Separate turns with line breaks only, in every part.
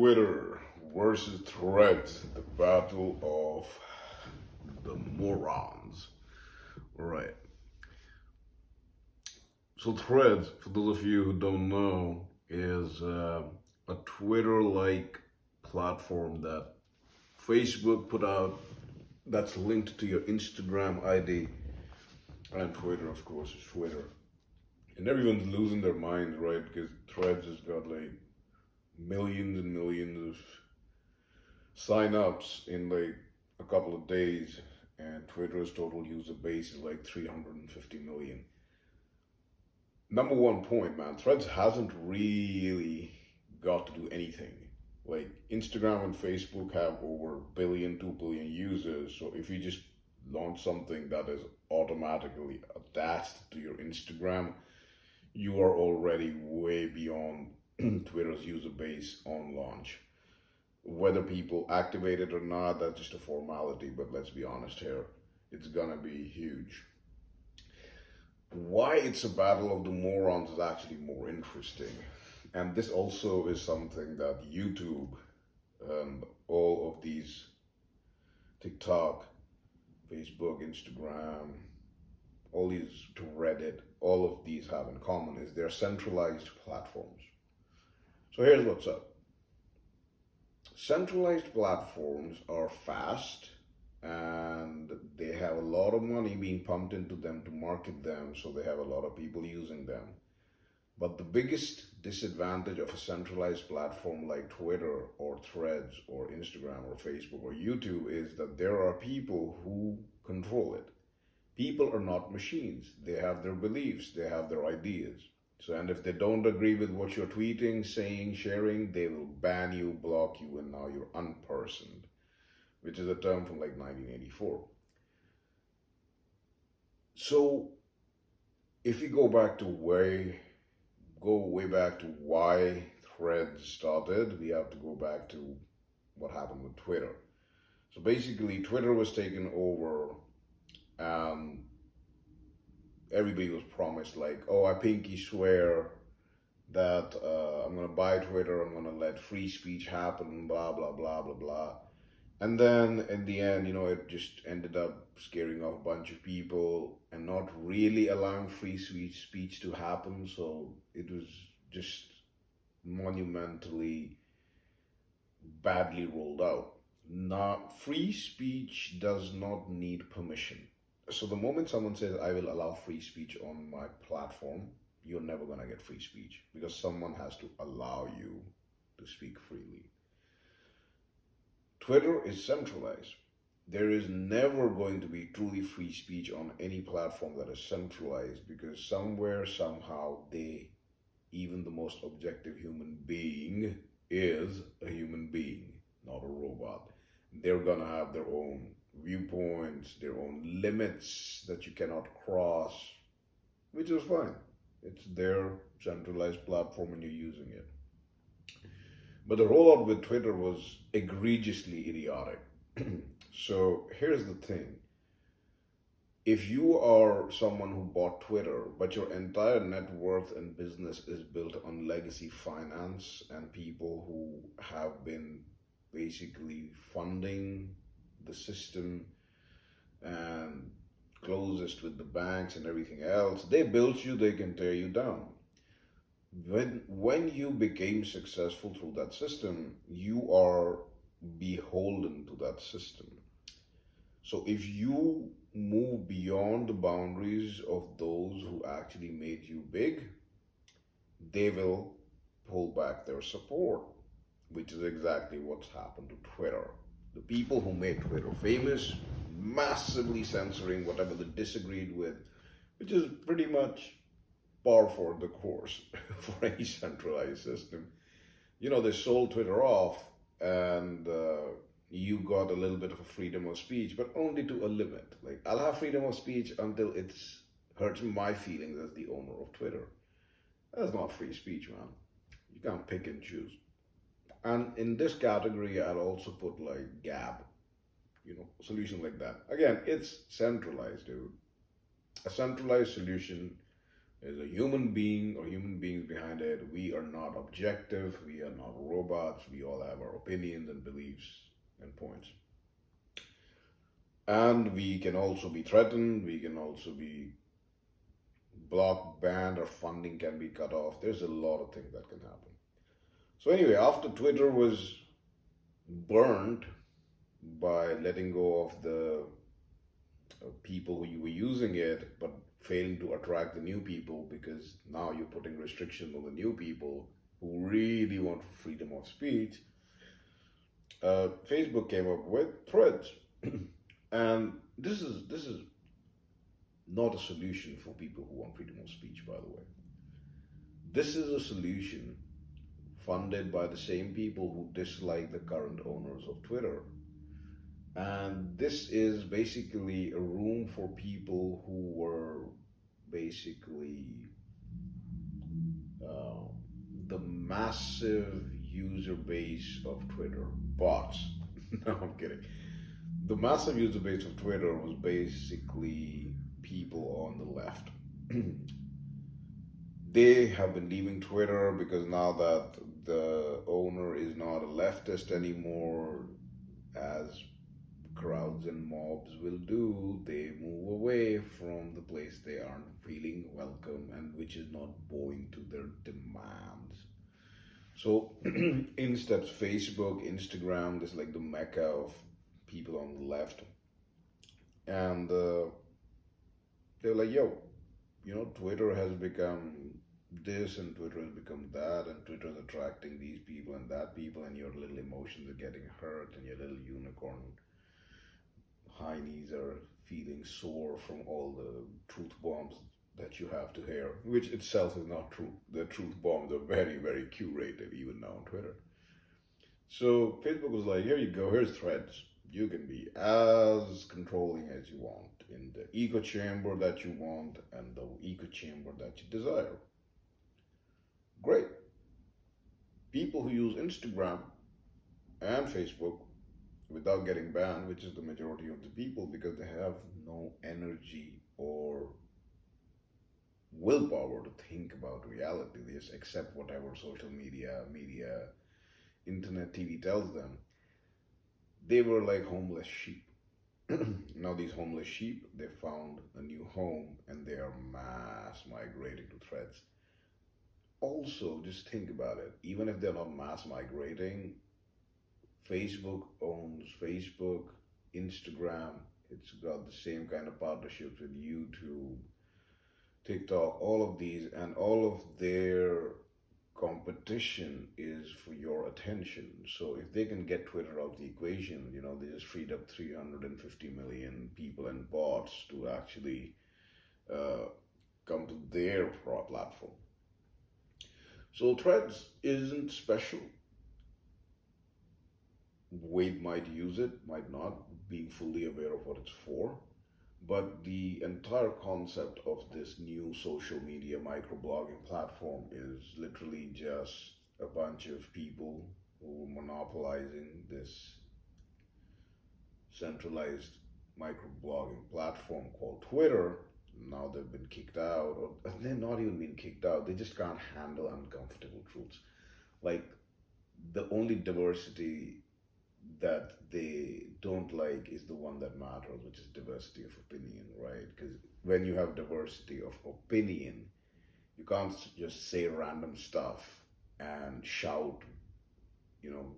Twitter versus Threads, the battle of the morons. Right. So Threads, for those of you who don't know, is a Twitter-like platform that Facebook put out that's linked to your Instagram ID, and Twitter, of course, is Twitter. And everyone's losing their minds, right? Because Threads has got like millions and millions of sign-ups in like a couple of days, and Twitter's total user base is like 350 million. Number one point, man, Threads hasn't really got to do anything. Like Instagram and Facebook have over a billion, 2 billion users. So if you just launch something that is automatically attached to your Instagram, you are already way beyond Twitter's user base on launch. Whether people activate it or not, that's just a formality, but let's be honest here, it's gonna be huge. Why it's a battle of the morons is actually more interesting. And this also is something that YouTube and all of these TikTok, Facebook, Instagram, all these to Reddit, all of these have in common is they're centralized platforms. So here's what's up. Centralized platforms are fast and they have a lot of money being pumped into them to market them, so they have a lot of people using them. But the biggest disadvantage of a centralized platform like Twitter or Threads or Instagram or Facebook or YouTube is that there are people who control it. People are not machines. They have their beliefs, they have their ideas. So, and if they don't agree with what you're tweeting, saying, sharing, they will ban you, block you, and now you're unpersoned, which is a term from like 1984. So, if you go way back to why Threads started, we have to go back to what happened with Twitter. So basically, Twitter was taken over and everybody was promised like, oh, I pinky swear that I'm going to buy Twitter, I'm going to let free speech happen, blah, blah, blah, blah, blah. And then in the end, it just ended up scaring off a bunch of people and not really allowing free speech to happen. So it was just monumentally badly rolled out. Now, free speech does not need permission. So the moment someone says, I will allow free speech on my platform, you're never going to get free speech because someone has to allow you to speak freely. Twitter is centralized. There is never going to be truly free speech on any platform that is centralized because somewhere, somehow, even the most objective human being, is a human being, not a robot. They're going to have their own viewpoints, their own limits that you cannot cross, which is fine. It's their centralized platform and you're using it. But the rollout with Twitter was egregiously idiotic. So here's the thing. If you are someone who bought Twitter, but your entire net worth and business is built on legacy finance and people who have been basically funding the system and closest with the banks and everything else, they built you, they can tear you down. When you became successful through that system, you are beholden to that system. So if you move beyond the boundaries of those who actually made you big, they will pull back their support, which is exactly what's happened to Twitter. The people who made Twitter famous, massively censoring whatever they disagreed with, which is pretty much par for the course for any centralized system. They sold Twitter off and you got a little bit of a freedom of speech, but only to a limit. Like, I'll have freedom of speech until it hurts my feelings as the owner of Twitter. That's not free speech, man. You can't pick and choose. And in this category, I'll also put like Gab, solution like that. Again, it's centralized, dude. A centralized solution There's a human being or human beings behind it. We are not objective. We are not robots. We all have our opinions and beliefs and points. And we can also be threatened. We can also be blocked, banned, or funding can be cut off. There's a lot of things that can happen. So, anyway, after Twitter was burned by letting go of the people who were using it, but failing to attract the new people because now you're putting restrictions on the new people who really want freedom of speech. Facebook came up with Threads, and this is not a solution for people who want freedom of speech. By the way, this is a solution funded by the same people who dislike the current owners of Twitter. And this is basically a room for people who were basically uh, the massive user base of Twitter, bots. No, I'm kidding. The massive user base of Twitter was basically people on the left. They have been leaving Twitter because now that the owner is not a leftist anymore, as crowds and mobs will do, they move away from the place they aren't feeling welcome and which is not bowing to their demands. So, in steps Facebook, Instagram, this is like the mecca of people on the left. And they're like, yo, Twitter has become this and Twitter has become that, and Twitter is attracting these people and that people, and your little emotions are getting hurt, and your little unicorn high knees are feeling sore from all the truth bombs that you have to hear, which itself is not true. The truth bombs are very, very curated, even now on Twitter. So Facebook was like, here you go, here's threads. You can be as controlling as you want in the echo chamber that you want and the echo chamber that you desire. Great. People who use Instagram and Facebook without getting banned, which is the majority of the people, because they have no energy or willpower to think about reality. They just accept whatever social media, internet, TV tells them. They were like homeless sheep. Now these homeless sheep, they found a new home and they are mass migrating to Threads. Also, just think about it. Even if they're not mass migrating, Facebook owns Facebook, Instagram. It's got the same kind of partnerships with YouTube, TikTok, all of these, and all of their competition is for your attention. So if they can get Twitter out of the equation, they just freed up 350 million people and bots to actually uh, come to their platform. So Threads isn't special. Wade might use it, might not, being fully aware of what it's for. But the entire concept of this new social media microblogging platform is literally just a bunch of people who are monopolizing this centralized microblogging platform called Twitter. Now they've been kicked out, or they're not even been kicked out, they just can't handle uncomfortable truths. Like, the only diversity that they don't like is the one that matters, which is diversity of opinion, right? Because when you have diversity of opinion, you can't just say random stuff and shout,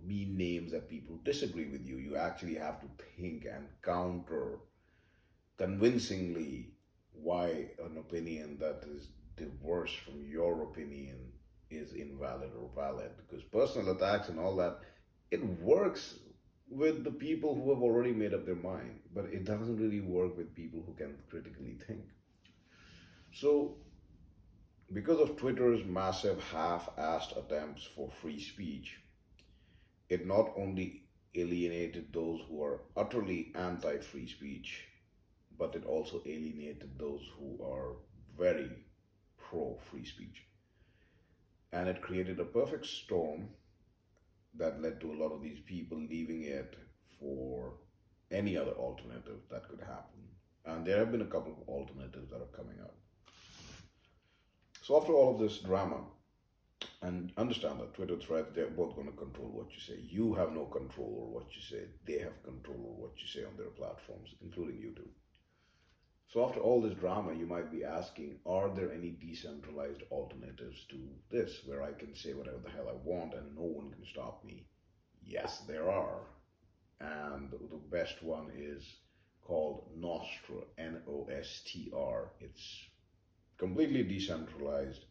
mean names at people who disagree with you. You actually have to think and counter convincingly why an opinion that is diverse from your opinion is invalid or valid. Because personal attacks and all that, it works with the people who have already made up their mind, but it doesn't really work with people who can critically think. So, because of Twitter's massive half-assed attempts for free speech, it not only alienated those who are utterly anti-free speech, but it also alienated those who are very pro-free speech. And it created a perfect storm that led to a lot of these people leaving it for any other alternative that could happen. And there have been a couple of alternatives that are coming up. So after all of this drama, and understand that Twitter threads, they're both going to control what you say. You have no control over what you say. They have control over what you say on their platforms, including YouTube. So after all this drama, you might be asking, are there any decentralized alternatives to this where I can say whatever the hell I want and no one can stop me? Yes, there are. And the best one is called Nostr, Nostr. It's completely decentralized.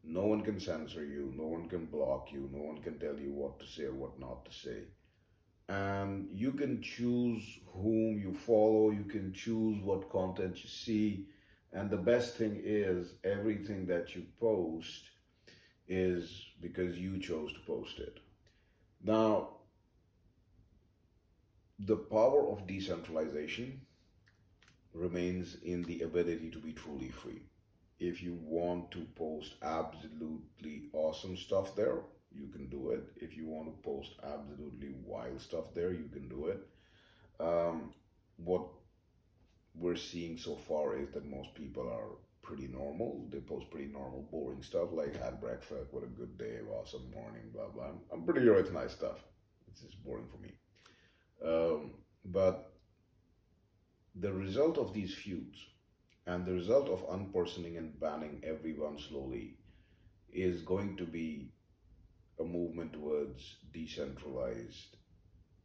No one can censor you, no one can block you, no one can tell you what to say or what not to say. And you can choose whom you follow, you can choose what content you see. And the best thing is, everything that you post is because you chose to post it. Now, the power of decentralization remains in the ability to be truly free. If you want to post absolutely awesome stuff there, you can do it. If you want to post absolutely wild stuff there, you can do it. What we're seeing so far is that most people are pretty normal. They post pretty normal, boring stuff like had breakfast, what a good day, awesome morning, blah blah. I'm pretty sure it's nice stuff. It's just boring for me. But the result of these feuds and the result of unpersoning and banning everyone slowly is going to be a movement towards decentralized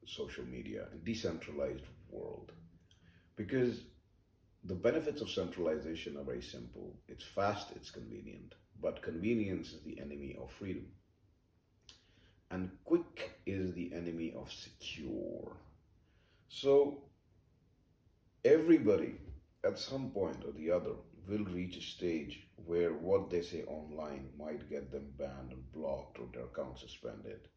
social media and decentralized world. Because the benefits of centralization are very simple. It's fast, it's convenient, but convenience is the enemy of freedom. And quick is the enemy of secure. So everybody at some point or the other will reach a stage where what they say online might get them banned and blocked or their account suspended.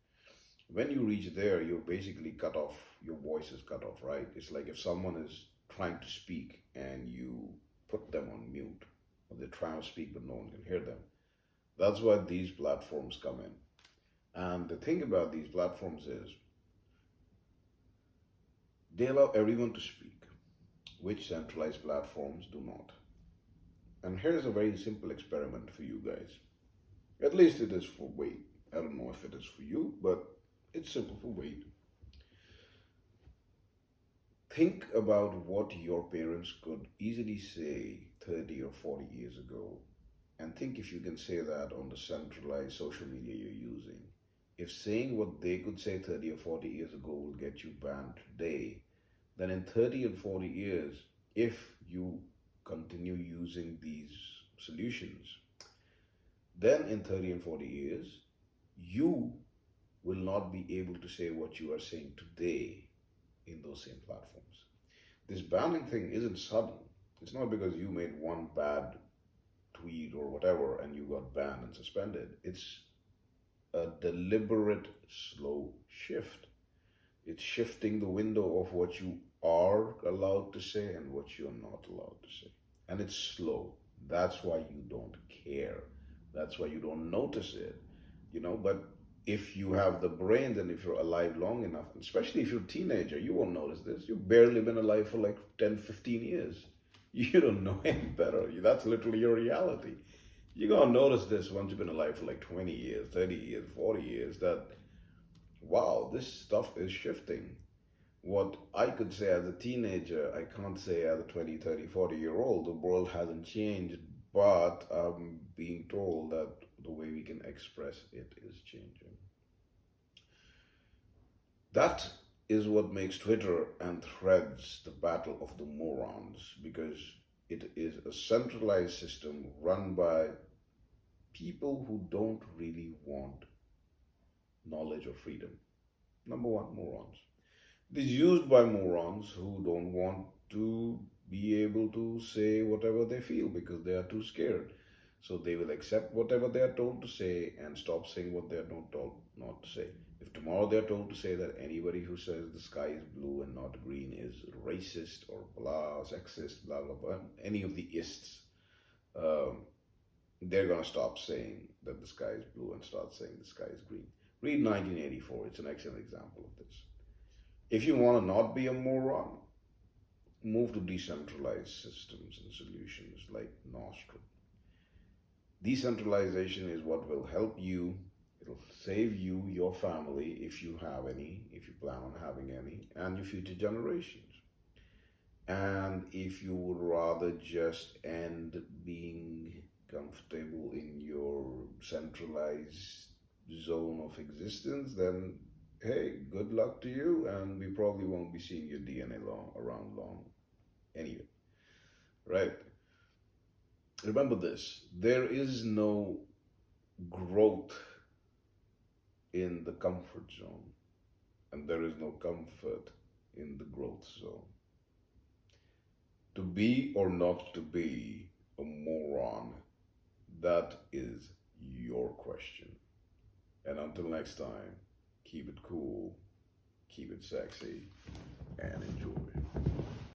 When you reach there, you're basically cut off, your voice is cut off, right? It's like if someone is trying to speak and you put them on mute, or they're trying to speak but no one can hear them. That's why these platforms come in. And the thing about these platforms is they allow everyone to speak, which centralized platforms do not. And here's a very simple experiment for you guys. At least it is for Wade. I don't know if it is for you, but it's simple for Wade. Think about what your parents could easily say 30 or 40 years ago, and think if you can say that on the centralized social media you're using. If saying what they could say 30 or 40 years ago will get you banned today, then in 30 and 40 years, if you continue using these solutions, then in 30 and 40 years, you will not be able to say what you are saying today in those same platforms. This banning thing isn't sudden. It's not because you made one bad tweet or whatever and you got banned and suspended. It's a deliberate, slow shift. It's shifting the window of what you are allowed to say and what you're not allowed to say. And it's slow. That's why you don't care. That's why you don't notice it. But if you have the brain, then if you're alive long enough, especially if you're a teenager, you won't notice this. You've barely been alive for like 10, 15 years. You don't know any better. That's literally your reality. You're going to notice this once you've been alive for like 20 years, 30 years, 40 years, that, wow, this stuff is shifting. What I could say as a teenager, I can't say as a 20, 30, 40-year-old. The world hasn't changed, but I'm being told that the way we can express it is changing. That is what makes Twitter and Threads the battle of the morons, because it is a centralized system run by people who don't really want knowledge or freedom. Number one, morons. It is used by morons who don't want to be able to say whatever they feel because they are too scared. So they will accept whatever they are told to say and stop saying what they are not told not to say. If tomorrow they are told to say that anybody who says the sky is blue and not green is racist or blah, sexist, blah, blah, blah, any of the ists, they're going to stop saying that the sky is blue and start saying the sky is green. Read 1984. It's an excellent example of this. If you want to not be a moron, move to decentralized systems and solutions like Nostrum. Decentralization is what will help you. It'll save you, your family, if you have any, if you plan on having any, and your future generations. And if you would rather just end being comfortable in your centralized zone of existence, then hey, good luck to you, and we probably won't be seeing your DNA around long anyway, right? Remember this, there is no growth in the comfort zone, and there is no comfort in the growth zone. To be or not to be a moron, that is your question. And until next time, keep it cool, keep it sexy, and enjoy.